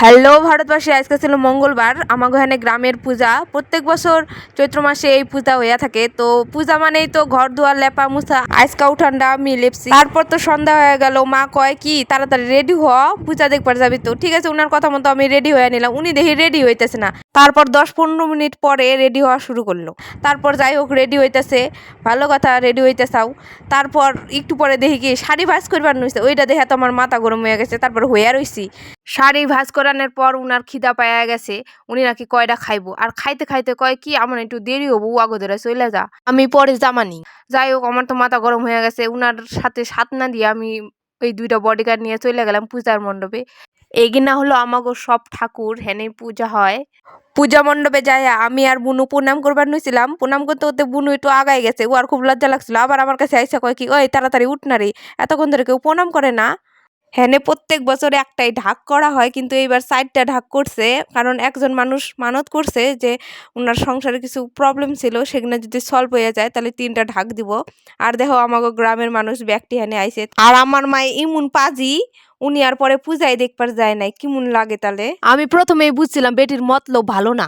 Hello ভারতবাসী, আজকে ছিল মঙ্গলবার। আমাগো এখানে গ্রামের পূজা প্রত্যেক বছর চৈত্র মাসে এই পূজা হইয়া থাকে। তো পূজা মানেই তো ঘর দুয়ার লেপা মুছা, আজকা উঠানটা আমি লেপছি। তারপর তো সন্ধ্যা হয়ে গেল, মা কয় কি তাড়াতাড়ি রেডি হ, পূজা দেখবার যাবি। তো ঠিক আছে, উনার কথা মতো আমি রেডি হয়ে নিলাম। উনি দেখি রেডি হইতেছে না। তারপর 10-15 মিনিট পরে রেডি হওয়া শুরু করলো। তারপর যাই হোক রেডি হইতেছে, ভালো কথা, রেডি হইতেছাও। তারপর একটু পরে দেখি কি শাড়ি ভাঁজ করবার নইছে, ওইটা দেখে তো আমার মাথা গরম হয়ে গেছে। তারপর হইয়া রইছি। শাড়ি ভাঁজ করানোর পর উনার খিদা পাইয়া গেছে, উনি নাকি কয়টা খাইবো। আর খাইতে খাইতে কয় কি আমার একটু দেরি হবো, আগো ধরে চলে যা, আমি পরে জামানি। যাই হোক, আমার তো মাথা গরম হয়ে গেছে। উনার সাথে সাথ না দিয়ে আমি ওই 2টা বডিগার্ড নিয়ে চলে গেলাম পূজার মণ্ডপে। এগিনা হলো আমাগো সব ঠাকুর, হেনে পূজা হয়। পূজা মণ্ডপে যাই আমি আর বুনু প্রণাম করবার নইছিলাম। প্রণাম করতে করতে বুনু একটু আগায় গেছে, ও আর খুব লজ্জা লাগছিল। আবার আমার কাছে আইসা কয় কি, ওই তাড়াতাড়ি উঠ না রে, এতক্ষণ ধরে কেউ প্রণাম করে না। হ্যানে প্রত্যেক বছরে একটাই ঢাক করা হয়, কিন্তু এইবার 4টা ঢাক করছে। কারণ একজন মানুষ মানত করছে যে ওনার সংসারে কিছু প্রবলেম ছিল, সেগুলো যদি সলভ হয়ে যায় তাহলে 3টা ঢাক দিব। আর দেখো আমাকে গ্রামের মানুষ ব্যক্তি হ্যানে আইছে। আর আমার মায়ে ইমুন পাজি, উনি আর পরে পূজায় দেখবার যায় নাই। কেমন লাগে তাহলে? আমি প্রথমেই বুঝছিলাম বেটির মতলব ভালো না।